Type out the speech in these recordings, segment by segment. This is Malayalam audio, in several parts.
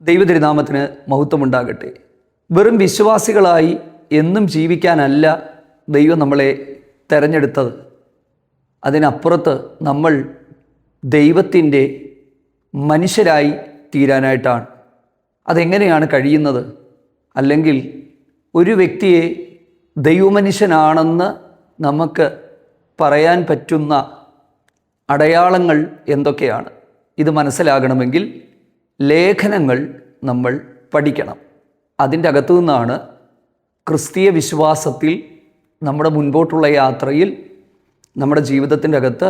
ദൈവതിരുനാമത്തിന് മഹത്വമുണ്ടാകട്ടെ. വെറും വിശ്വാസികളായി എന്നും ജീവിക്കാനല്ല ദൈവം നമ്മളെ തിരഞ്ഞെടുത്തത്. അതിനപ്പുറത്ത് നമ്മൾ ദൈവത്തിൻ്റെ മനുഷ്യരായി തീരാനായിട്ടാണ്. അതെങ്ങനെയാണ് കഴിയുന്നത്? അല്ലെങ്കിൽ ഒരു വ്യക്തിയെ ദൈവമനുഷ്യനാണെന്ന് നമുക്ക് പറയാൻ പറ്റുന്ന അടയാളങ്ങൾ എന്തൊക്കെയാണ്? ഇത് മനസ്സിലാകണമെങ്കിൽ ലേഖനങ്ങൾ നമ്മൾ പഠിക്കണം. അതിൻ്റെ അകത്തു നിന്നാണ് ക്രിസ്തീയ വിശ്വാസത്തിൽ നമ്മുടെ മുൻപോട്ടുള്ള യാത്രയിൽ നമ്മുടെ ജീവിതത്തിൻ്റെ അകത്ത്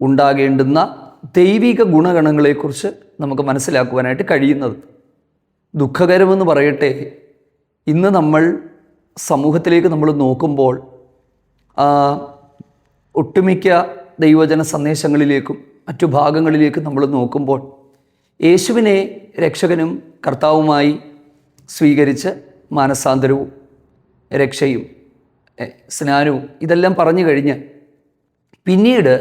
ഉണ്ടാകേണ്ടുന്ന ദൈവിക ഗുണഗണങ്ങളെക്കുറിച്ച് നമുക്ക് മനസ്സിലാക്കുവാനായിട്ട് കഴിയുന്നത്. ദുഃഖകരമെന്ന് പറയട്ടെ, ഇന്ന് നമ്മൾ സമൂഹത്തിലേക്ക് നമ്മൾ നോക്കുമ്പോൾ ഒട്ടുമിക്ക ദൈവജന സന്ദേശങ്ങളിലേക്കും മറ്റു ഭാഗങ്ങളിലേക്കും നമ്മൾ നോക്കുമ്പോൾ യേശുവിനെ രക്ഷകനും കർത്താവുമായി സ്വീകരിച്ച് മാനസാന്തരവും രക്ഷയും സ്നാനവും ഇതെല്ലാം പറഞ്ഞു കഴിഞ്ഞ് പിന്നീട്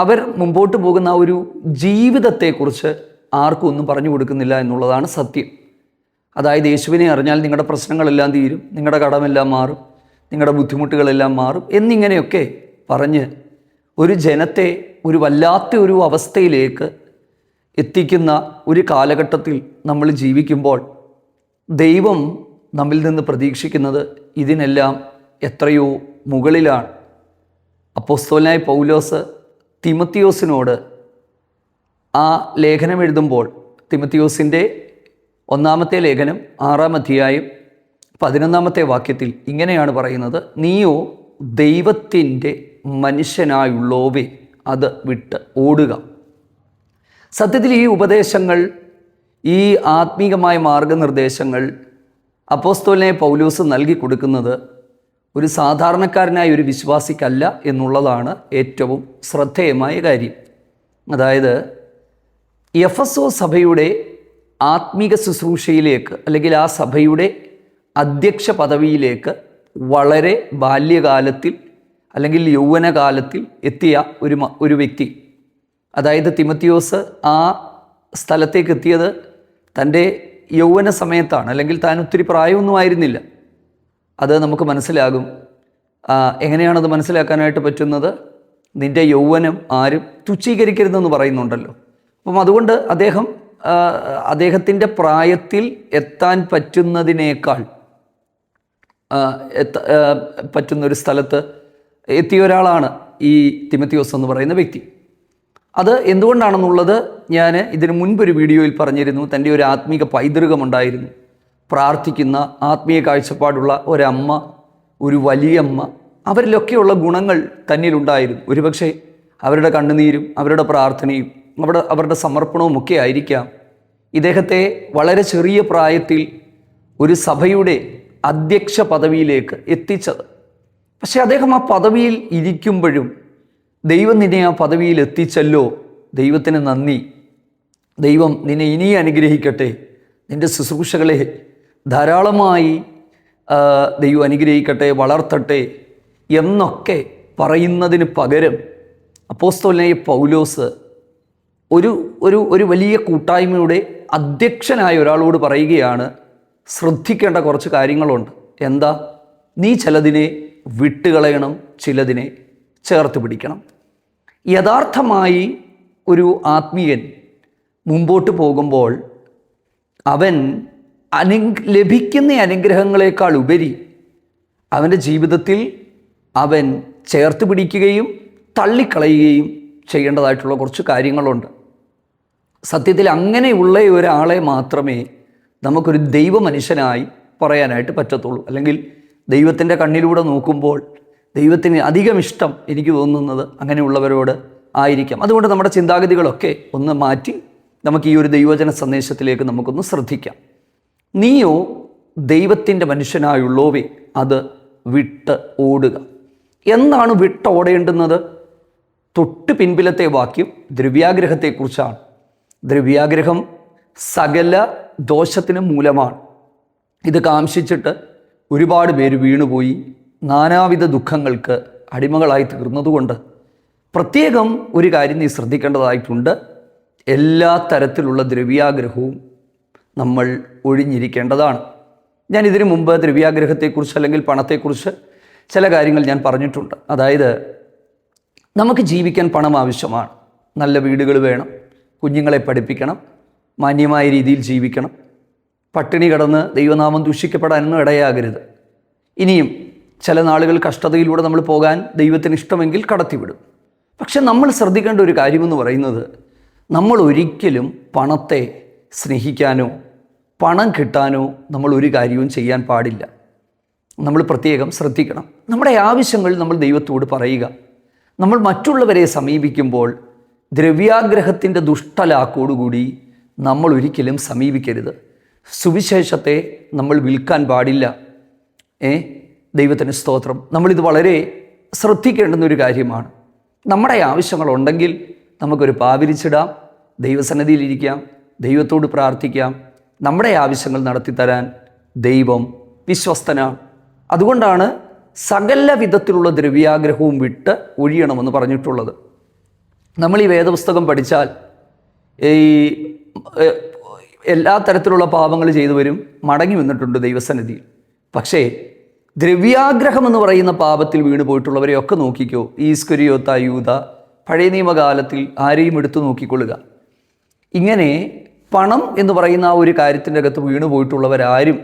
അവർ മുമ്പോട്ട് പോകുന്ന ഒരു ജീവിതത്തെക്കുറിച്ച് ആർക്കും ഒന്നും പറഞ്ഞു കൊടുക്കുന്നില്ല എന്നുള്ളതാണ് സത്യം. അതായത് യേശുവിനെ അറിഞ്ഞാൽ നിങ്ങളുടെ പ്രശ്നങ്ങളെല്ലാം തീരും, നിങ്ങളുടെ കടമെല്ലാം മാറും, നിങ്ങളുടെ ബുദ്ധിമുട്ടുകളെല്ലാം മാറും എന്നിങ്ങനെയൊക്കെ പറഞ്ഞ് ഒരു ജനത്തെ ഒരു വല്ലാത്ത ഒരു അവസ്ഥയിലേക്ക് എത്തിക്കുന്ന ഒരു കാലഘട്ടത്തിൽ നമ്മൾ ജീവിക്കുമ്പോൾ ദൈവം നമ്മിൽ നിന്ന് പ്രതീക്ഷിക്കുന്നത് ഇതിനെല്ലാം എത്രയോ മുകളിലാണ്. അപ്പോസ്തലനായ പൗലോസ് തിമത്തിയോസിനോട് ആ ലേഖനം എഴുതുമ്പോൾ തിമത്തിയോസിൻ്റെ 1-ാമത്തെ ലേഖനം 6-ാം അധ്യായം 11-ാമത്തെ വാക്യത്തിൽ ഇങ്ങനെയാണ് പറയുന്നത്: നീയോ ദൈവത്തിൻ്റെ മനുഷ്യനായുള്ളോവേ, അത് വിട്ട് ഓടുക. സത്യത്തിൽ ഈ ഉപദേശങ്ങൾ, ഈ ആത്മീകമായ മാർഗനിർദ്ദേശങ്ങൾ അപ്പോസ്തലനായ പൗലോസ് നൽകി കൊടുക്കുന്നത് ഒരു സാധാരണക്കാരനായ ഒരു വിശ്വാസിക്കല്ല എന്നുള്ളതാണ് ഏറ്റവും ശ്രദ്ധേയമായ കാര്യം. അതായത് എഫെസോസ് സഭയുടെ ആത്മീക ശുശ്രൂഷയിലേക്ക് അല്ലെങ്കിൽ ആ സഭയുടെ അധ്യക്ഷ പദവിയിലേക്ക് വളരെ ബാല്യകാലത്തിൽ അല്ലെങ്കിൽ യൗവനകാലത്തിൽ എത്തിയ ഒരു വ്യക്തി, അതായത് തിമത്തിയോസ് ആ സ്ഥലത്തേക്ക് എത്തിയത് തൻ്റെ യൗവന സമയത്താണ്. അല്ലെങ്കിൽ താൻ ഒത്തിരി പ്രായമൊന്നും ആയിരുന്നില്ല. അത് നമുക്ക് മനസ്സിലാകും. എങ്ങനെയാണത് മനസ്സിലാക്കാനായിട്ട് പറ്റുന്നത്? നിൻ്റെ യൗവനം ആരും തുച്ഛീകരിക്കരുതെന്ന് പറയുന്നുണ്ടല്ലോ. അപ്പം അതുകൊണ്ട് അദ്ദേഹത്തിൻ്റെ പ്രായത്തിൽ എത്താൻ പറ്റുന്നതിനേക്കാൾ പറ്റുന്നൊരു സ്ഥലത്ത് എത്തിയ ഒരാളാണ് ഈ തിമത്തിയോസ് എന്ന് പറയുന്ന വ്യക്തി. അത് എന്തുകൊണ്ടാണെന്നുള്ളത് ഞാൻ ഇതിനു മുൻപൊരു വീഡിയോയിൽ പറഞ്ഞിരുന്നു. തൻ്റെ ഒരു ആത്മീക പൈതൃകമുണ്ടായിരുന്നു. പ്രാർത്ഥിക്കുന്ന ആത്മീയ കാഴ്ചപ്പാടുള്ള ഒരമ്മ, ഒരു വലിയമ്മ, അവരിലൊക്കെയുള്ള ഗുണങ്ങൾ തന്നിലുണ്ടായിരുന്നു. ഒരുപക്ഷെ അവരുടെ കണ്ണുനീരും അവരുടെ പ്രാർത്ഥനയും അവരുടെ സമർപ്പണവും ഒക്കെ ആയിരിക്കാം ഇദ്ദേഹത്തെ വളരെ ചെറിയ പ്രായത്തിൽ ഒരു സഭയുടെ അധ്യക്ഷ പദവിയിലേക്ക് എത്തിച്ചത്. പക്ഷെ അദ്ദേഹം ആ പദവിയിൽ ഇരിക്കുമ്പോഴും ദൈവം നിന്നെ ആ പദവിയിൽ എത്തിച്ചല്ലോ, ദൈവത്തിന് നന്ദി, ദൈവം നിന്നെ ഇനി അനുഗ്രഹിക്കട്ടെ, നിൻ്റെ ശുശ്രൂഷകളെ ധാരാളമായി ദൈവം അനുഗ്രഹിക്കട്ടെ, വളർത്തട്ടെ എന്നൊക്കെ പറയുന്നതിന് പകരം അപ്പോസ്തലനായ പൗലോസ് ഒരു വലിയ കൂട്ടായ്മയുടെ അധ്യക്ഷനായ ഒരാളോട് പറയുകയാണ്, ശ്രദ്ധിക്കേണ്ട കുറച്ച് കാര്യങ്ങളുണ്ട്. എന്താ? നീ ചിലതിനെ വിട്ടുകളയണം, ചിലതിനെ ചേർത്ത് പിടിക്കണം. യഥാർത്ഥമായി ഒരു ആത്മീയൻ മുമ്പോട്ട് പോകുമ്പോൾ അവൻ ലഭിക്കുന്ന അനുഗ്രഹങ്ങളെക്കാൾ ഉപരി അവൻ്റെ ജീവിതത്തിൽ അവൻ ചേർത്ത് പിടിക്കുകയും തള്ളിക്കളയുകയും ചെയ്യേണ്ടതായിട്ടുള്ള കുറച്ച് കാര്യങ്ങളുണ്ട്. സത്യത്തിൽ അങ്ങനെയുള്ള ഒരാളെ മാത്രമേ നമുക്കൊരു ദൈവമനുഷ്യനായി പറയാനായിട്ട് പറ്റത്തുള്ളൂ. അല്ലെങ്കിൽ ദൈവത്തിൻ്റെ കണ്ണിലൂടെ നോക്കുമ്പോൾ ദൈവത്തിന് അധികം ഇഷ്ടം എനിക്ക് തോന്നുന്നത് അങ്ങനെയുള്ളവരോട് ആയിരിക്കാം. അതുകൊണ്ട് നമ്മുടെ ചിന്താഗതികളൊക്കെ ഒന്ന് മാറ്റി നമുക്ക് ഈ ഒരു ദൈവജന സന്ദേശത്തിലേക്ക് നമുക്കൊന്ന് ശ്രദ്ധിക്കാം. നീയോ ദൈവത്തിൻ്റെ മനുഷ്യനായുള്ളോവേ, അത് വിട്ട് ഓടുക. എന്നാണ് വിട്ടോടേണ്ടുന്നത്? തൊട്ട് പിൻപിലത്തെ വാക്യം ദ്രവ്യാഗ്രഹത്തെക്കുറിച്ചാണ്. ദ്രവ്യാഗ്രഹം സകല ദോഷത്തിനും മൂലമാണ്. ഇത് കാംക്ഷിച്ചിട്ട് ഒരുപാട് പേര് വീണുപോയി നാനാവിധ ദുഃഖങ്ങൾക്ക് അടിമകളായി തീർന്നതുകൊണ്ട് പ്രത്യേകം ഒരു കാര്യം നീ ശ്രദ്ധിക്കേണ്ടതായിട്ടുണ്ട്. എല്ലാ തരത്തിലുള്ള ദ്രവ്യാഗ്രഹവും നമ്മൾ ഒഴിഞ്ഞിരിക്കേണ്ടതാണ്. ഞാൻ ഇതിനു മുമ്പ് ദ്രവ്യാഗ്രഹത്തെക്കുറിച്ച് അല്ലെങ്കിൽ പണത്തെക്കുറിച്ച് ചില കാര്യങ്ങൾ ഞാൻ പറഞ്ഞിട്ടുണ്ട്. അതായത് നമുക്ക് ജീവിക്കാൻ പണം ആവശ്യമാണ്. നല്ല വീടുകൾ വേണം, കുഞ്ഞുങ്ങളെ പഠിപ്പിക്കണം, മാന്യമായ രീതിയിൽ ജീവിക്കണം, പട്ടിണി കിടന്ന് ദൈവനാമം ദൂഷിക്കപ്പെടാനൊന്നും ഇടയാകരുത്. ഇനിയും ചില നാളുകൾ കഷ്ടതയിലൂടെ നമ്മൾ പോകാൻ ദൈവത്തിന് ഇഷ്ടമെങ്കിൽ കടത്തിവിടും. പക്ഷെ നമ്മൾ ശ്രദ്ധിക്കേണ്ട ഒരു കാര്യമെന്ന് പറയുന്നത്, നമ്മൾ ഒരിക്കലും പണത്തെ സ്നേഹിക്കാനോ പണം കിട്ടാനോ നമ്മൾ ഒരു കാര്യവും ചെയ്യാൻ പാടില്ല. നമ്മൾ പ്രത്യേകം ശ്രദ്ധിക്കണം. നമ്മുടെ ആവശ്യങ്ങൾ നമ്മൾ ദൈവത്തോട് പറയുക. നമ്മൾ മറ്റുള്ളവരെ സമീപിക്കുമ്പോൾ ദ്രവ്യാഗ്രഹത്തിൻ്റെ ദുഷ്ടലാക്കോടുകൂടി നമ്മൾ ഒരിക്കലും സമീപിക്കരുത്. സുവിശേഷത്തെ നമ്മൾ വിൽക്കാൻ പാടില്ല. ദൈവത്തിന് സ്തോത്രം. നമ്മളിത് വളരെ ശ്രദ്ധിക്കേണ്ടുന്നൊരു കാര്യമാണ്. നമ്മുടെ ആവശ്യങ്ങളുണ്ടെങ്കിൽ നമുക്കൊരു പാവിരിച്ചിടാം, ദൈവസന്നിധിയിലിരിക്കാം, ദൈവത്തോട് പ്രാർത്ഥിക്കാം. നമ്മുടെ ആവശ്യങ്ങൾ നടത്തിത്തരാൻ ദൈവം വിശ്വസ്തനാണ്. അതുകൊണ്ടാണ് സകല വിധത്തിലുള്ള ദ്രവ്യാഗ്രഹവും വിട്ട് ഒഴിയണമെന്ന് പറഞ്ഞിട്ടുള്ളത്. നമ്മൾ ഈ വേദപുസ്തകം പഠിച്ചാൽ ഈ എല്ലാ തരത്തിലുള്ള പാപങ്ങൾ ചെയ്തവരും മടങ്ങി വന്നിട്ടുണ്ട് ദൈവസന്നിധിയിൽ. പക്ഷേ ദ്രവ്യാഗ്രഹം എന്ന് പറയുന്ന പാപത്തിൽ വീണ് പോയിട്ടുള്ളവരെയൊക്കെ നോക്കിക്കോ. ഈസ്കരിയോത്ത യൂദ, പഴയ നിയമകാലത്തിൽ ആരെയും എടുത്തു നോക്കിക്കൊള്ളുക. ഇങ്ങനെ പണം എന്ന് പറയുന്ന ആ ഒരു കാര്യത്തിൻ്റെ അകത്ത് വീണു പോയിട്ടുള്ളവരാരും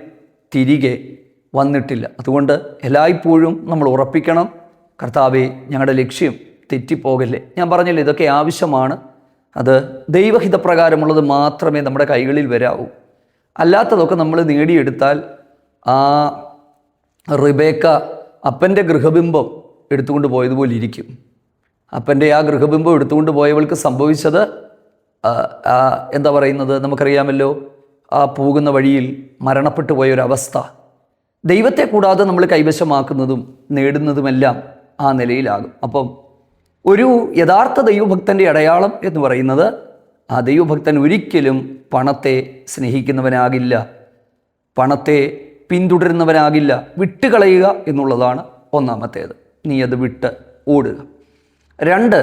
തിരികെ വന്നിട്ടില്ല. അതുകൊണ്ട് എല്ലായ്പ്പോഴും നമ്മൾ ഉറപ്പിക്കണം, കർത്താവേ ഞങ്ങളുടെ ലക്ഷ്യം തെറ്റിപ്പോകല്ലേ. ഞാൻ പറഞ്ഞില്ലേ, ഇതൊക്കെ ആവശ്യമാണ്. അത് ദൈവഹിതപ്രകാരമുള്ളത് മാത്രമേ നമ്മുടെ കൈകളിൽ വരാവൂ. അല്ലാത്തതൊക്കെ നമ്മൾ നേടിയെടുത്താൽ ആ റിബേക്ക അപ്പൻ്റെ ഗൃഹബിംബം എടുത്തുകൊണ്ട് പോയതുപോലെ ഇരിക്കും. അപ്പൻ്റെ ആ ഗൃഹബിംബം എടുത്തുകൊണ്ട് പോയവൾക്ക് സംഭവിച്ചത് എന്താ പറയുന്നത് നമുക്കറിയാമല്ലോ. ആ പോകുന്ന വഴിയിൽ മരണപ്പെട്ടു പോയൊരവസ്ഥ. ദൈവത്തെ കൂടാതെ നമ്മൾ കൈവശമാക്കുന്നതും നേടുന്നതുമെല്ലാം ആ നിലയിലാകും. അപ്പം ഒരു യഥാർത്ഥ ദൈവഭക്തൻ്റെ അടയാളം എന്ന് പറയുന്നത്, ആ ദൈവഭക്തൻ ഒരിക്കലും പണത്തെ സ്നേഹിക്കുന്നവനാകില്ല, പണത്തെ പിന്തുടരുന്നവനാകില്ല. വിട്ടുകളയുക എന്നുള്ളതാണ് ഒന്നാമത്തേത്. നീ അത് വിട്ട് ഓടുക. 2,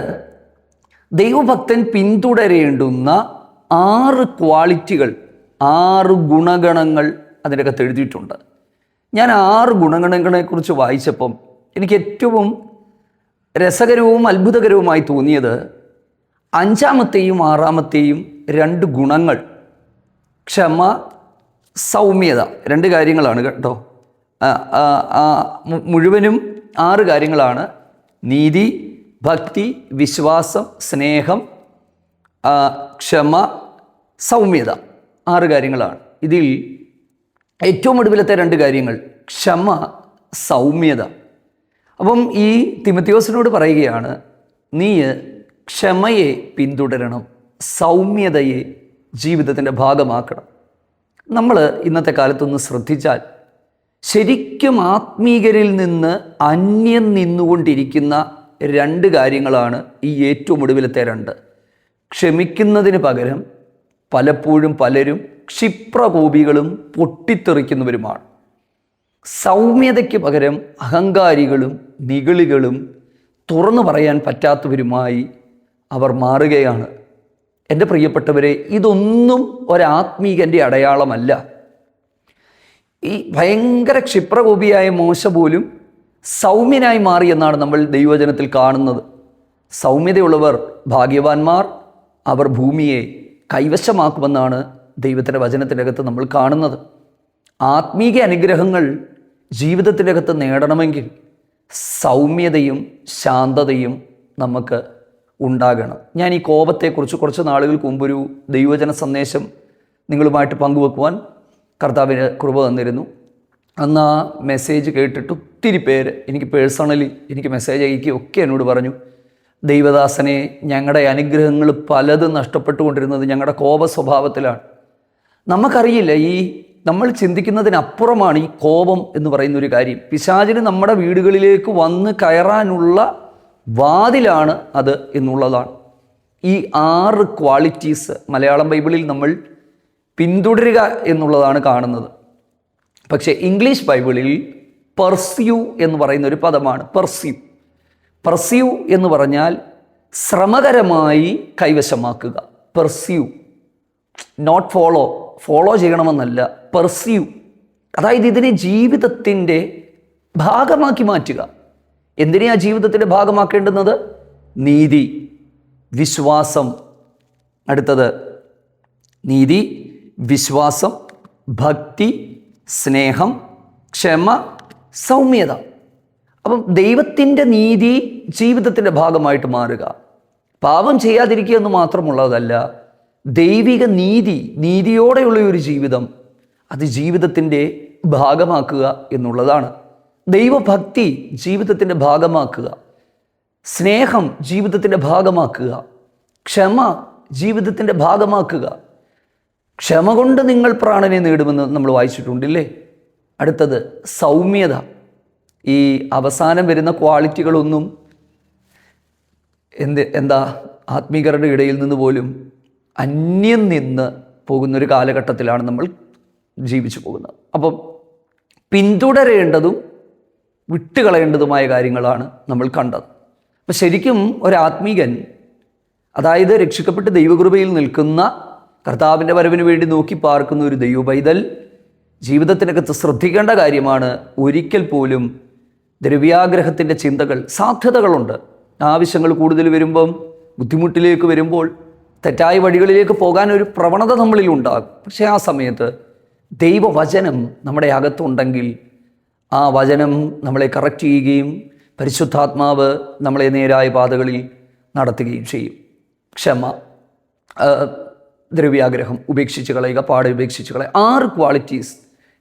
ദൈവഭക്തൻ പിന്തുടരേണ്ടുന്ന 6 ക്വാളിറ്റികൾ, 6 ഗുണഗണങ്ങൾ അതിനകത്ത് എഴുതിയിട്ടുണ്ട്. ഞാൻ 6 ഗുണഗണങ്ങളെക്കുറിച്ച് വായിച്ചപ്പം എനിക്ക് ഏറ്റവും രസകരവും അത്ഭുതകരവുമായി തോന്നിയത് 5-ാമത്തെയും 6-ാമത്തെയും 2 ഗുണങ്ങൾ. ക്ഷമ, സൗമ്യത, 2 കാര്യങ്ങളാണ് കേട്ടോ. മുഴുവനും 6 കാര്യങ്ങളാണ്. നീതി, ഭക്തി, വിശ്വാസം, സ്നേഹം, ക്ഷമ, സൗമ്യത, 6 കാര്യങ്ങളാണ്. ഇതിൽ ഏറ്റവും ഒടുവിലത്തെ 2 കാര്യങ്ങൾ ക്ഷമ, സൗമ്യത. അപ്പം ഈ തിമോഥെയോസിനോട് പറയുകയാണ്, നീ ക്ഷമയെ പിന്തുടരണം, സൗമ്യതയെ ജീവിതത്തിൻ്റെ ഭാഗമാക്കണം. നമ്മൾ ഇന്നത്തെ കാലത്തൊന്ന് ശ്രദ്ധിച്ചാൽ ശരിക്കും ആത്മീകരിൽ നിന്ന് അന്യം നിന്നുകൊണ്ടിരിക്കുന്ന 2 കാര്യങ്ങളാണ് ഈ ഏറ്റവും ഒടുവിലത്തെ 2. ക്ഷമിക്കുന്നതിന് പകരം പലപ്പോഴും പലരും ക്ഷിപ്രകോപികളും പൊട്ടിത്തെറിക്കുന്നവരുമാണ്. സൗമ്യതയ്ക്ക് പകരം അഹങ്കാരികളും നിഗളികളും തുറന്നു പറയാൻ പറ്റാത്തവരുമായി അവർ മാറുകയാണ്. എൻ്റെ പ്രിയപ്പെട്ടവരെ, ഇതൊന്നും ഒരാത്മീകൻ്റെ അടയാളമല്ല. ഈ ഭയങ്കര ക്ഷിപ്രകോപിയായ മോശ പോലും സൗമ്യനായി മാറി എന്നാണ് നമ്മൾ ദൈവവചനത്തിൽ കാണുന്നത്. സൗമ്യതയുള്ളവർ ഭാഗ്യവാന്മാർ, അവർ ഭൂമിയെ കൈവശമാക്കുമെന്നാണ് ദൈവത്തിൻ്റെ വചനത്തിൻ്റെ അകത്ത് നമ്മൾ കാണുന്നത്. ആത്മീക അനുഗ്രഹങ്ങൾ ജീവിതത്തിൻ്റെ അകത്ത് നേടണമെങ്കിൽ സൗമ്യതയും ശാന്തതയും നമുക്ക് ഉണ്ടാകണം. ഞാൻ ഈ കോപത്തെക്കുറിച്ച് കുറച്ച് നാളുകൾക്ക് മുമ്പൊരു ദൈവവചന സന്ദേശം നിങ്ങളുമായിട്ട് പങ്കുവെക്കുവാൻ കർത്താവിന് കൃപ തന്നിരുന്നു. അന്ന് ആ മെസ്സേജ് കേട്ടിട്ട് ഒത്തിരി പേര് എനിക്ക് പേഴ്സണലി എനിക്ക് മെസ്സേജ് അയക്കുകയൊക്കെ എന്നോട് പറഞ്ഞു, ദൈവദാസനെ, ഞങ്ങളുടെ അനുഗ്രഹങ്ങൾ പലതും നഷ്ടപ്പെട്ടുകൊണ്ടിരുന്നത് ഞങ്ങളുടെ കോപ സ്വഭാവത്തിലാണ്. നമുക്കറിയില്ല, ഈ നമ്മൾ ചിന്തിക്കുന്നതിനപ്പുറമാണ് ഈ കോപം എന്ന് പറയുന്ന ഒരു കാര്യം. പിശാചിന് നമ്മുടെ വീടുകളിലേക്ക് വന്ന് കയറാനുള്ള വാതിലാണ് അത് എന്നുള്ളതാണ്. ഈ 6 ക്വാളിറ്റീസ് മലയാളം ബൈബിളിൽ നമ്മൾ പിന്തുടരുക എന്നുള്ളതാണ് കാണുന്നത്. പക്ഷേ ഇംഗ്ലീഷ് ബൈബിളിൽ പെർസ്യൂ എന്ന് പറയുന്ന ഒരു പദമാണ്. പെർസ്യൂ എന്ന് പറഞ്ഞാൽ ശ്രമകരമായി കൈവശമാക്കുക, പെർസ്യൂ, നോട്ട് ഫോളോ, ഫോളോ ചെയ്യണമെന്നല്ല, പെർസ്യൂ. അതായത് ഇതിനെ ജീവിതത്തിൻ്റെ ഭാഗമാക്കി മാറ്റുക. എന്തിനെയാ ജീവിതത്തിൻ്റെ ഭാഗമാക്കേണ്ടുന്നത്? നീതി, വിശ്വാസം. അടുത്തത് നീതി, വിശ്വാസം, ഭക്തി, സ്നേഹം, ക്ഷമ, സൗമ്യത. അപ്പം ദൈവത്തിൻ്റെ നീതി ജീവിതത്തിൻ്റെ ഭാഗമായിട്ട് മാറുക. പാപം ചെയ്യാതിരിക്കുക എന്ന് മാത്രമുള്ളതല്ല, ദൈവിക നീതി, നീതിയോടെയുള്ള ഒരു ജീവിതം അത് ജീവിതത്തിൻ്റെ ഭാഗമാക്കുക എന്നുള്ളതാണ്. ദൈവഭക്തി ജീവിതത്തിൻ്റെ ഭാഗമാക്കുക, സ്നേഹം ജീവിതത്തിൻ്റെ ഭാഗമാക്കുക, ക്ഷമ ജീവിതത്തിൻ്റെ ഭാഗമാക്കുക. ക്ഷമ കൊണ്ട് നിങ്ങൾ പ്രാണനെ നേടുമെന്ന് നമ്മൾ വായിച്ചിട്ടുണ്ടില്ലേ? അടുത്തത് സൗമ്യത. ഈ അവസാനം വരുന്ന ക്വാളിറ്റികളൊന്നും എന്താ ആത്മീകരുടെ ഇടയിൽ നിന്ന് പോലും അന്യം നിന്ന് പോകുന്നൊരു കാലഘട്ടത്തിലാണ് നമ്മൾ ജീവിച്ചു പോകുന്നത്. അപ്പം പിന്തുടരേണ്ടതും വിട്ടുകളയേണ്ടതുമായ കാര്യങ്ങളാണ് നമ്മൾ കണ്ടത്. അപ്പം ശരിക്കും ഒരാത്മീകൻ, അതായത് രക്ഷിക്കപ്പെട്ട് ദൈവകൃപയിൽ നിൽക്കുന്ന, കർത്താവിൻ്റെ വരവിന് വേണ്ടി നോക്കി പാർക്കുന്ന ഒരു ദൈവ പൈതൽ ജീവിതത്തിനകത്ത് ശ്രദ്ധിക്കേണ്ട കാര്യമാണ്, ഒരിക്കൽ പോലും ദ്രവ്യാഗ്രഹത്തിൻ്റെ ചിന്തകൾ, സാധ്യതകളുണ്ട്. ആവശ്യങ്ങൾ കൂടുതൽ വരുമ്പം, ബുദ്ധിമുട്ടിലേക്ക് വരുമ്പോൾ തെറ്റായ വഴികളിലേക്ക് പോകാൻ ഒരു പ്രവണത നമ്മളിൽ ഉണ്ടാകും. പക്ഷേ ആ സമയത്ത് ദൈവവചനം നമ്മുടെ അകത്തുണ്ടെങ്കിൽ ആ വചനം നമ്മളെ കറക്റ്റ് ചെയ്യുകയും പരിശുദ്ധാത്മാവ് നമ്മളെ നേരായ പാതകളിൽ നടത്തുകയും ചെയ്യും. ക്ഷമ, ദ്രവ്യാഗ്രഹം ഉപേക്ഷിച്ച് കളയുക, പാടെ ഉപേക്ഷിച്ച് കളയുക. 6 ക്വാളിറ്റീസ്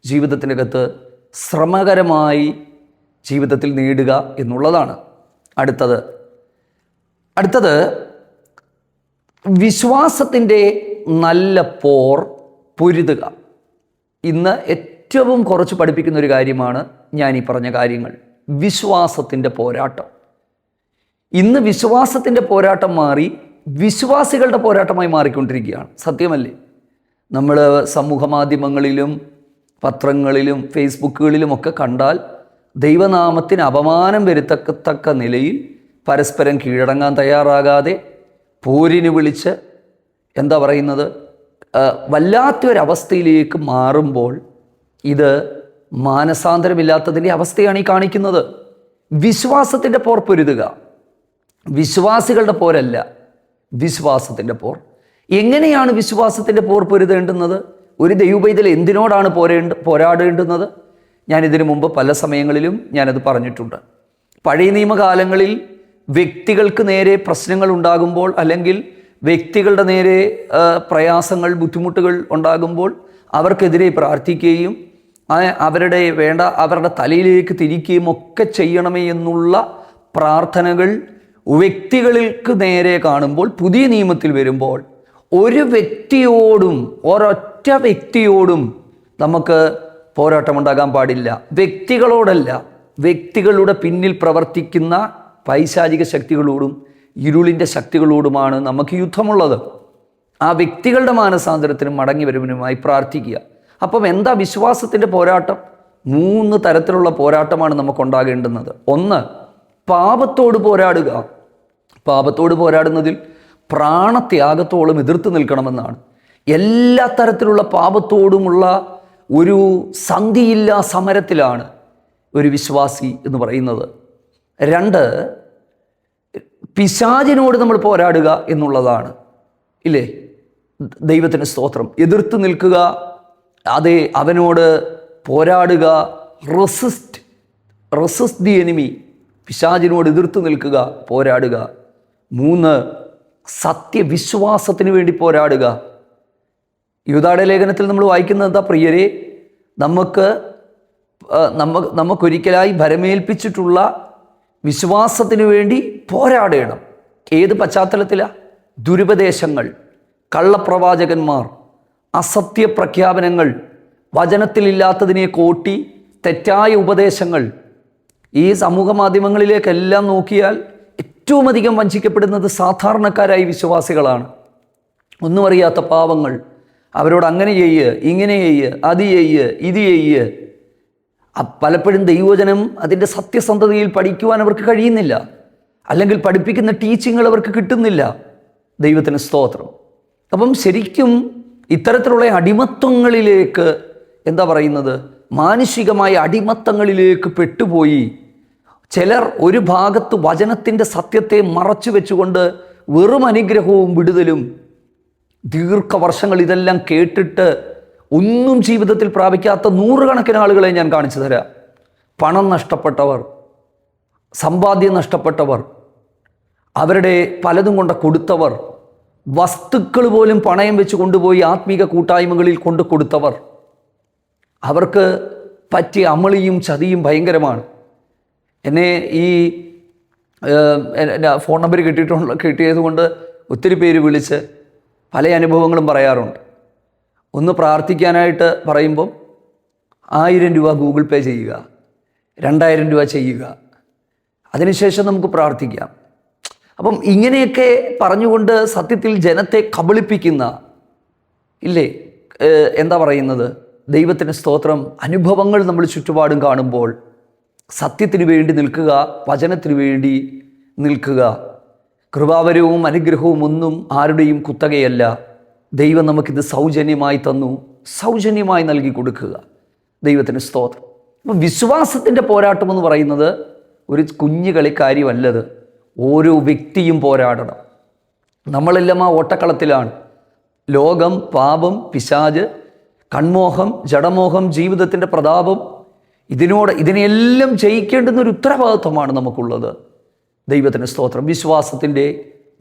ജീവിതത്തിനകത്ത് ശ്രമകരമായി ജീവിതത്തിൽ നേടുക എന്നുള്ളതാണ്. അടുത്തത് വിശ്വാസത്തിൻ്റെ നല്ല പോർ പൊരുതുക. ഇന്ന് ഏറ്റവും കുറച്ച് പഠിപ്പിക്കുന്ന ഒരു കാര്യമാണ് ഞാൻ ഈ പറഞ്ഞ കാര്യങ്ങൾ. വിശ്വാസത്തിൻ്റെ പോരാട്ടം. ഇന്ന് വിശ്വാസത്തിൻ്റെ പോരാട്ടം മാറി വിശ്വാസികളുടെ പോരാട്ടമായി മാറിക്കൊണ്ടിരിക്കുകയാണ്. സത്യമല്ലേ? നമ്മൾ സമൂഹ മാധ്യമങ്ങളിലും പത്രങ്ങളിലും ഫേസ്ബുക്കുകളിലുമൊക്കെ കണ്ടാൽ ദൈവനാമത്തിന് അപമാനം വരുത്തക്കത്തക്ക നിലയിൽ പരസ്പരം കീഴടങ്ങാൻ തയ്യാറാകാതെ പോരിന് വിളിച്ച് എന്താ പറയുന്നത്, വല്ലാത്തൊരവസ്ഥയിലേക്ക് മാറുമ്പോൾ ഇത് മാനസാന്തരമില്ലാത്തതിൻ്റെ അവസ്ഥയാണ് ഈ കാണിക്കുന്നത്. വിശ്വാസത്തിൻ്റെ പോർ പൊരുതുക, വിശ്വാസികളുടെ പോരല്ല, വിശ്വാസത്തിൻ്റെ പോർ. എങ്ങനെയാണ് വിശ്വാസത്തിൻ്റെ പോർ പൊരുതേണ്ടുന്നത്? ഒരു ദൈവപൈതൽ എന്തിനോടാണ് പോരാടേണ്ടുന്നത്? ഞാനിതിനു മുമ്പ് പല സമയങ്ങളിലും ഞാനത് പറഞ്ഞിട്ടുണ്ട്. പഴയ നിയമകാലങ്ങളിൽ വ്യക്തികൾക്ക് നേരെ പ്രശ്നങ്ങൾ ഉണ്ടാകുമ്പോൾ, അല്ലെങ്കിൽ വ്യക്തികളുടെ നേരെ പ്രയാസങ്ങൾ, ബുദ്ധിമുട്ടുകൾ ഉണ്ടാകുമ്പോൾ അവർക്കെതിരെ പ്രാർത്ഥിക്കുകയും അവരുടെ തലയിലേക്ക് തിരിക്കുകയും ഒക്കെ ചെയ്യണമേ എന്നുള്ള പ്രാർത്ഥനകൾ വ്യക്തികൾക്ക് നേരെ കാണുമ്പോൾ, പുതിയ നിയമത്തിൽ വരുമ്പോൾ ഒരൊറ്റ വ്യക്തിയോടും നമുക്ക് പോരാട്ടമുണ്ടാകാൻ പാടില്ല. വ്യക്തികളോടല്ല, വ്യക്തികളുടെ പിന്നിൽ പ്രവർത്തിക്കുന്ന പൈശാചിക ശക്തികളോടും ഇരുളിൻ്റെ ശക്തികളോടുമാണ് നമുക്ക് യുദ്ധമുള്ളത്. ആ വ്യക്തികളുടെ മാനസാന്തരത്തിനും മടങ്ങി വരവിനുമായി പ്രാർത്ഥിക്കുക. അപ്പം എന്താ വിശ്വാസത്തിൻ്റെ പോരാട്ടം? 3 തരത്തിലുള്ള പോരാട്ടമാണ് നമുക്കുണ്ടാകേണ്ടുന്നത്. 1, പാപത്തോട് പോരാടുക. പാപത്തോട് പോരാടുന്നതിൽ പ്രാണത്യാഗത്തോളം എതിർത്ത് നിൽക്കണമെന്നാണ്. എല്ലാ തരത്തിലുള്ള പാപത്തോടുമുള്ള ഒരു സന്ധിയില്ലാ സമരത്തിലാണ് ഒരു വിശ്വാസി എന്ന് പറയുന്നത്. 2, പിശാചിനോട് നമ്മൾ പോരാടുക എന്നുള്ളതാണ്. ഇല്ലേ? ദൈവത്തിന് സ്തോത്രം. എതിർത്ത് നിൽക്കുക, അതെ, അവനോട് പോരാടുക. Resist the enemy. പിശാചിനോട് എതിർത്ത് നിൽക്കുക, പോരാടുക. 3, സത്യവിശ്വാസത്തിന് വേണ്ടി പോരാടുക. യൂദായുടെ ലേഖനത്തിൽ നമ്മൾ വായിക്കുന്നത് എന്താ പ്രിയരെ? നമുക്കൊരിക്കലായി ഭരമേൽപ്പിച്ചിട്ടുള്ള വിശ്വാസത്തിന് വേണ്ടി പോരാടണം. ഏത് പശ്ചാത്തലത്തിലാണ്? ദുരുപദേശങ്ങൾ, കള്ളപ്രവാചകന്മാർ, അസത്യ പ്രഖ്യാപനങ്ങൾ, വചനത്തിലില്ലാത്തതിനെ കോട്ടി തെറ്റായ ഉപദേശങ്ങൾ. ഈ സമൂഹ മാധ്യമങ്ങളിലേക്കെല്ലാം നോക്കിയാൽ ഏറ്റവും അധികം വഞ്ചിക്കപ്പെടുന്നത് സാധാരണക്കാരായ വിശ്വാസികളാണ്. ഒന്നും അറിയാത്ത പാവങ്ങൾ. അവരോട് അങ്ങനെ ചെയ്യ്, ഇങ്ങനെ ചെയ്യ്, അത് ചെയ്യ്, ഇത് ചെയ്യ്. പലപ്പോഴും ദൈവവചനം അതിൻ്റെ സത്യസന്ധതയിൽ പഠിക്കുവാൻ അവർക്ക് കഴിയുന്നില്ല, അല്ലെങ്കിൽ പഠിപ്പിക്കുന്ന ടീച്ചിങ്ങുകൾ അവർക്ക് കിട്ടുന്നില്ല. ദൈവത്തിന് സ്തോത്രം. അപ്പം ശരിക്കും ഇത്തരത്തിലുള്ള അടിമത്തങ്ങളിലേക്ക്, എന്താ പറയുന്നത്, മാനുഷികമായ അടിമത്തങ്ങളിലേക്ക് പെട്ടുപോയി ചിലർ ഒരു ഭാഗത്ത് വചനത്തിൻ്റെ സത്യത്തെ മറച്ചു വെച്ചുകൊണ്ട് വെറും അനുഗ്രഹവും വിടുതലും ദീർഘവർഷങ്ങൾ ഇതെല്ലാം കേട്ടിട്ട് ഒന്നും ജീവിതത്തിൽ പ്രാപിക്കാത്ത നൂറുകണക്കിന് ആളുകളെ ഞാൻ കാണിച്ചു തരാം. പണം നഷ്ടപ്പെട്ടവർ, സമ്പാദ്യം നഷ്ടപ്പെട്ടവർ, അവരുടെ പലതും കൊണ്ട് കൊടുത്തവർ, വസ്തുക്കൾ പോലും പണയം വെച്ച് കൊണ്ടുപോയി ആത്മീക കൂട്ടായ്മകളിൽ കൊണ്ട് കൊടുത്തവർ, അവർക്ക് പറ്റിയ അമളിയും ചതിയും ഭയങ്കരമാണ്. എന്നെ ഈ ഫോൺ നമ്പർ കിട്ടിയത് കൊണ്ട് ഒത്തിരി പേര് വിളിച്ച് പല അനുഭവങ്ങളും പറയാറുണ്ട്. ഒന്ന് പ്രാർത്ഥിക്കാനായിട്ട് പറയുമ്പം 1000 രൂപ ഗൂഗിൾ പേ ചെയ്യുക, 2000 രൂപ ചെയ്യുക, അതിനുശേഷം നമുക്ക് പ്രാർത്ഥിക്കാം. അപ്പം ഇങ്ങനെയൊക്കെ പറഞ്ഞുകൊണ്ട് സത്യത്തിൽ ജനത്തെ കബളിപ്പിക്കുന്ന, ഇല്ലേ, എന്താ പറയുന്നത്, ദൈവത്തിന് സ്തോത്രം, അനുഭവങ്ങൾ നമ്മൾ ചുറ്റുപാടും കാണുമ്പോൾ സത്യത്തിന് വേണ്ടി നിൽക്കുക, വചനത്തിന് വേണ്ടി നിൽക്കുക. കൃപാവരവും അനുഗ്രഹവും ഒന്നും ആരുടെയും കുത്തകയല്ല. ദൈവം നമുക്കിത് സൗജന്യമായി തന്നു, സൗജന്യമായി നൽകി കൊടുക്കുക. ദൈവത്തിന് സ്തോത്രം. അപ്പം വിശ്വാസത്തിൻ്റെ പോരാട്ടം എന്ന് പറയുന്നത് ഒരു കുഞ്ഞു കളിക്കാര്യമല്ലത്. ഓരോ വ്യക്തിയും പോരാടണം. നമ്മളെല്ലാം ആ ഓട്ടക്കളത്തിലാണ്. ലോകം, പാപം, പിശാച്, കൺമോഹം, ജഡമോഹം, ജീവിതത്തിൻ്റെ പ്രതാപം, ഇതിനെയെല്ലാം ജയിക്കേണ്ടുന്ന ഒരു ഉത്തരവാദിത്വമാണ് നമുക്കുള്ളത്. ദൈവത്തിന് സ്തോത്രം. വിശ്വാസത്തിൻ്റെ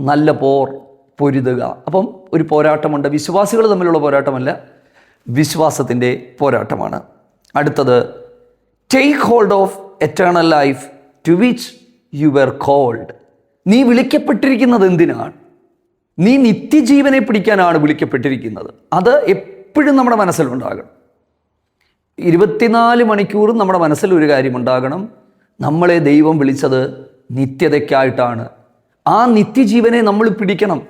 നല്ല പോർ പൊരുതുക. അപ്പം ഒരു പോരാട്ടമുണ്ട്. വിശ്വാസികൾ തമ്മിലുള്ള പോരാട്ടമല്ല, വിശ്വാസത്തിൻ്റെ പോരാട്ടമാണ്. അടുത്തത്, take hold of eternal life to which you were called. നീ വിളിക്കപ്പെട്ടിരിക്കുന്നത് എന്തിനാണ്? നീ നിത്യജീവനെ പിടിക്കാനാണ് വിളിക്കപ്പെട്ടിരിക്കുന്നത്. അത് എപ്പോഴും നമ്മുടെ മനസ്സിലുണ്ടാകണം. 24 മണിക്കൂറും നമ്മുടെ മനസ്സിൽ ഒരു കാര്യമുണ്ടാകണം, നമ്മളെ ദൈവം വിളിച്ചത് നിത്യതയ്ക്കായിട്ടാണ്. ആ നിത്യജീവനെ നമ്മൾ പിടിക്കണം.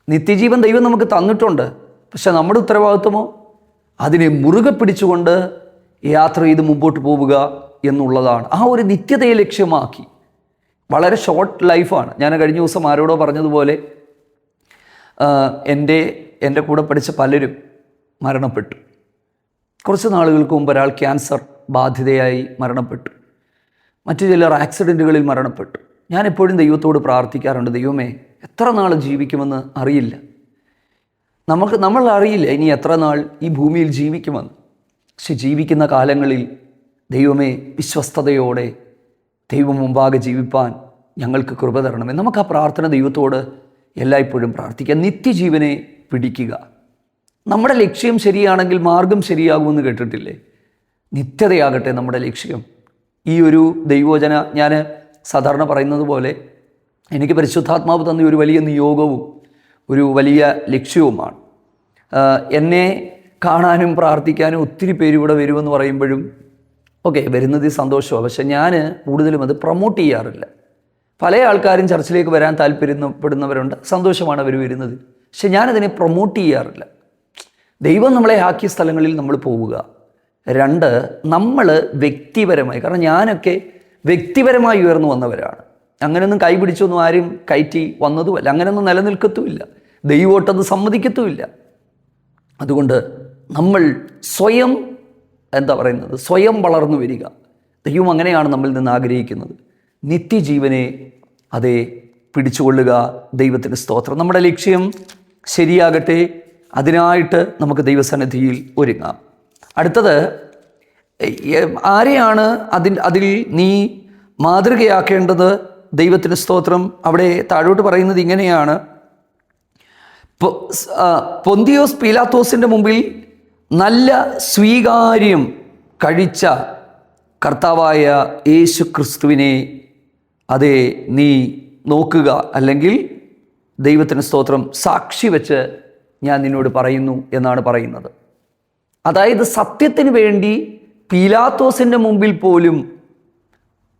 നിത്യജീവൻ ദൈവം നമുക്ക് തന്നിട്ടുണ്ട്. പക്ഷെ നമ്മുടെ ഉത്തരവാദിത്വമോ അതിനെ മുറുകെ പിടിച്ചുകൊണ്ട് യാത്ര ചെയ്ത് മുമ്പോട്ട് പോവുക എന്നുള്ളതാണ്. ആ ഒരു നിത്യതയെ ലക്ഷ്യമാക്കി. വളരെ ഷോർട്ട് ലൈഫാണ്. ഞാൻ കഴിഞ്ഞ ദിവസം ആരോടോ പറഞ്ഞതുപോലെ എൻ്റെ കൂടെ പഠിച്ച പലരും മരണപ്പെട്ടു. കുറച്ച് നാളുകൾക്ക് മുമ്പ് ഒരാൾ ക്യാൻസർ ബാധിതയായി മരണപ്പെട്ടു. മറ്റു ചിലർ ആക്സിഡൻറ്റുകളിൽ മരണപ്പെട്ടു. ഞാൻ എപ്പോഴും ദൈവത്തോട് പ്രാർത്ഥിക്കാറുണ്ട്, ദൈവമേ, എത്ര നാൾ ജീവിക്കുമെന്ന് അറിയില്ല. നമ്മൾ അറിയില്ല ഇനി എത്ര നാൾ ഈ ഭൂമിയിൽ ജീവിക്കുമെന്ന്. പക്ഷെ ജീവിക്കുന്ന കാലങ്ങളിൽ ദൈവമേ, വിശ്വസ്തയോടെ ദൈവം മുമ്പാകെ ജീവിപ്പാൻ ഞങ്ങൾക്ക് കൃപ തരണമേ. നമുക്ക് ആ പ്രാർത്ഥന ദൈവത്തോട് എല്ലായ്പ്പോഴും പ്രാർത്ഥിക്കാം. നിത്യജീവനെ പിടിക്കുക. നമ്മുടെ ലക്ഷ്യം ശരിയാണെങ്കിൽ മാർഗം ശരിയാകുമെന്ന് കേട്ടിട്ടില്ലേ? നിത്യതയാകട്ടെ നമ്മുടെ ലക്ഷ്യം. ഈ ഒരു ദൈവവചന ഞാൻ സാധാരണ പറയുന്നത് പോലെ എനിക്ക് പരിശുദ്ധാത്മാവ് തന്ന ഒരു വലിയ നിയോഗവും ഒരു വലിയ ലക്ഷ്യവുമാണ്. എന്നെ കാണാനും പ്രാർത്ഥിക്കാനും ഒത്തിരി പേര് ഇവിടെ വരുമെന്ന് പറയുമ്പോഴും ഓക്കെ, വരുന്നത് സന്തോഷമാണ്. പക്ഷെ ഞാൻ കൂടുതലും അത് പ്രൊമോട്ട് ചെയ്യാറില്ല. പല ആൾക്കാരും ചർച്ചിലേക്ക് വരാൻ താല്പര്യപ്പെടുന്നവരുണ്ട്, സന്തോഷമാണ് അവർ വരുന്നത്. പക്ഷെ ഞാനതിനെ പ്രൊമോട്ട് ചെയ്യാറില്ല. ദൈവം നമ്മളെ ആക്കിയ സ്ഥലങ്ങളിൽ നമ്മൾ പോവുക. 2, നമ്മൾ വ്യക്തിപരമായി, കാരണം ഞാനൊക്കെ വ്യക്തിപരമായി ഉയർന്നു വന്നവരാണ്. അങ്ങനെയൊന്നും കൈപിടിച്ചൊന്നും ആരും കയറ്റി വന്നതുമല്ല, അങ്ങനെയൊന്നും നിലനിൽക്കത്തുമില്ല. ദൈവോട്ടത് സമ്മതിക്കത്തുമില്ല. അതുകൊണ്ട് നമ്മൾ സ്വയം സ്വയം വളർന്നു വരിക. ദൈവം അങ്ങനെയാണ് നമ്മളിൽ നിന്ന് ആഗ്രഹിക്കുന്നത്. നിത്യജീവനെ അതേ പിടിച്ചുകൊള്ളുക. ദൈവത്തിന് സ്തോത്രം. നമ്മുടെ ലക്ഷ്യം ശരിയാകട്ടെ. അതിനായിട്ട് നമുക്ക് ദൈവസന്നിധിയിൽ ഒരുങ്ങാം. അടുത്തത്, ആരെയാണ് അതിൽ നീ മാതൃകയാക്കേണ്ടത്? ദൈവത്തിന് സ്തോത്രം. അവിടെ താഴോട്ട് പറയുന്നത് ഇങ്ങനെയാണ്, പൊന്തിയോസ് പീലാത്തോസിൻ്റെ മുമ്പിൽ നല്ല സ്വീകാര്യം കഴിച്ച കർത്താവായ യേശു ക്രിസ്തുവിനെ അതേ നീ നോക്കുക. അല്ലെങ്കിൽ ദൈവത്തിന് സ്തോത്രം, സാക്ഷി വെച്ച് ഞാൻ നിന്നോട് പറയുന്നു എന്നാണ് പറയുന്നത്. അതായത് സത്യത്തിന് വേണ്ടി പീലാത്തോസിൻ്റെ മുമ്പിൽ പോലും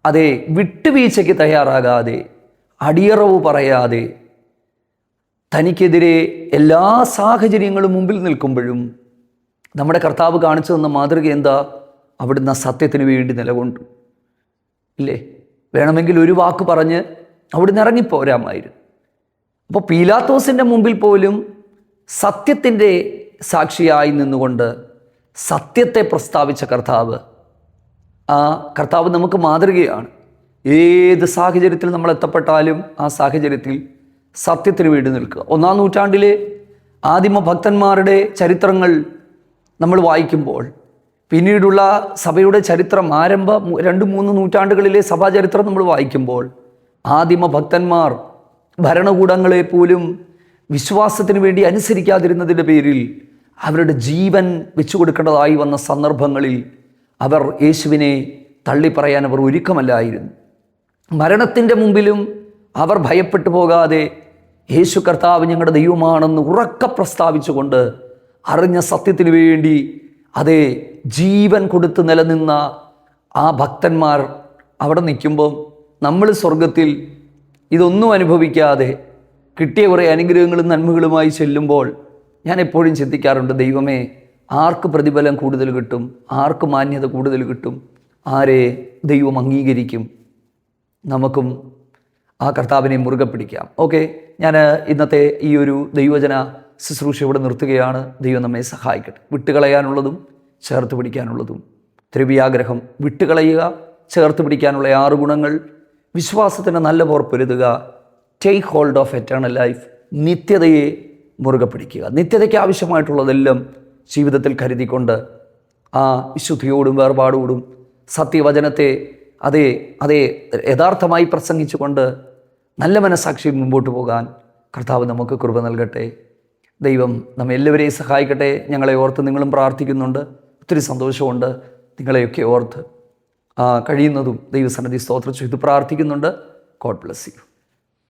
അതേ വിട്ടുവീഴ്ചയ്ക്ക് തയ്യാറാകാതെ, അടിയറവ് പറയാതെ, തനിക്കെതിരെ എല്ലാ സാഹചര്യങ്ങളും മുമ്പിൽ നിൽക്കുമ്പോഴും നമ്മുടെ കർത്താവ് കാണിച്ചു തന്ന മാതൃക എന്താ? അവിടുന്ന് സത്യത്തിന് വേണ്ടി നിലകൊണ്ടു. ഇല്ലേ? വേണമെങ്കിൽ ഒരു വാക്ക് പറഞ്ഞ് അവിടുന്ന് ഇറങ്ങിപ്പോരാമായിരുന്നു. അപ്പോൾ പീലാത്തോസിൻ്റെ മുമ്പിൽ പോലും സത്യത്തിൻ്റെ സാക്ഷിയായി നിന്നുകൊണ്ട് സത്യത്തെ പ്രസ്താവിച്ച കർത്താവ്, ആ കർത്താവ് നമുക്ക് മാതൃകയാണ്. ഏത് സാഹചര്യത്തിൽ നമ്മൾ എത്തപ്പെട്ടാലും ആ സാഹചര്യത്തിൽ സത്യത്തിന് വേണ്ടി നിൽക്കുക. 1-ാം നൂറ്റാണ്ടിലെ ആദിമ ഭക്തന്മാരുടെ ചരിത്രങ്ങൾ നമ്മൾ വായിക്കുമ്പോൾ, പിന്നീടുള്ള സഭയുടെ ചരിത്രം, ആരംഭ 2-3 നൂറ്റാണ്ടുകളിലെ സഭാചരിത്രം നമ്മൾ വായിക്കുമ്പോൾ, ആദിമ ഭക്തന്മാർ ഭരണകൂടങ്ങളെ പോലും വിശ്വാസത്തിന് വേണ്ടി അനുസരിക്കാതിരുന്നതിൻ്റെ പേരിൽ അവരുടെ ജീവൻ വെച്ചു കൊടുക്കേണ്ടതായി വന്ന സന്ദർഭങ്ങളിൽ അവർ യേശുവിനെ തള്ളിപ്പറയാൻ അവർ ഒരുക്കമല്ലായിരുന്നു. മരണത്തിൻ്റെ മുമ്പിലും അവർ ഭയപ്പെട്ടു പോകാതെ യേശു കർത്താവ് ഞങ്ങളുടെ ദൈവമാണെന്ന് ഉറക്കെ പ്രസ്താവിച്ചുകൊണ്ട് അറിഞ്ഞ സത്യത്തിന് വേണ്ടി അതേ ജീവൻ കൊടുത്ത് നിലനിന്ന ആ ഭക്തന്മാർ അവിടെ നിൽക്കുമ്പം നമ്മൾ സ്വർഗത്തിൽ ഇതൊന്നും അനുഭവിക്കാതെ കിട്ടിയ കുറേ അനുഗ്രഹങ്ങളും നന്മകളുമായി ചെല്ലുമ്പോൾ ഞാൻ എപ്പോഴും ചിന്തിക്കാറുണ്ട്, ദൈവമേ, ആർക്ക് പ്രതിഫലം കൂടുതൽ കിട്ടും, ആർക്ക് മാന്യത കൂടുതൽ കിട്ടും, ആരെ ദൈവം അംഗീകരിക്കും? നമുക്കും ആ കർത്താവിനെ മുറുകെ പിടിക്കാം. ഓക്കെ, ഞാൻ ഇന്നത്തെ ഈ ഒരു ദൈവജന ശുശ്രൂഷ ഇവിടെ നിർത്തുകയാണ്. ദൈവം നമ്മെ സഹായിക്കട്ടെ. വിട്ടുകളയാനുള്ളതും ചേർത്ത് പിടിക്കാനുള്ളതും. ദ്രവ്യാഗ്രഹം വിട്ടുകളയുക, ചേർത്ത് പിടിക്കാനുള്ള 6 ഗുണങ്ങൾ. വിശ്വാസത്തിന് നല്ല പോർ പൊരുതുക. Take hold of eternal life. നിത്യതയെ മുറുകെ പിടിക്കുക. നിത്യതയ്ക്ക് ആവശ്യമായിട്ടുള്ളതെല്ലാം ജീവിതത്തിൽ കരുതിക്കൊണ്ട് ആ വിശുദ്ധിയോടും വേർപാടോടും സത്യവചനത്തെ അതേ യഥാർത്ഥമായി പ്രസംഗിച്ചുകൊണ്ട് നല്ല മനസ്സാക്ഷിയിൽ മുമ്പോട്ട് പോകാൻ കർത്താവ് നമുക്ക് കൃപ നൽകട്ടെ. ദൈവം നമ്മെ എല്ലാവരെയും സഹായിക്കട്ടെ. ഞങ്ങളെ ഓർത്ത് നിങ്ങളും പ്രാർത്ഥിക്കുന്നുണ്ട്. ഒത്തിരി സന്തോഷമുണ്ട്. നിങ്ങളെയൊക്കെ ഓർത്ത് കഴിയുന്നതും ദൈവസന്നിധി സ്തോത്രം ചെയ്ത് പ്രാർത്ഥിക്കുന്നുണ്ട്. God bless you.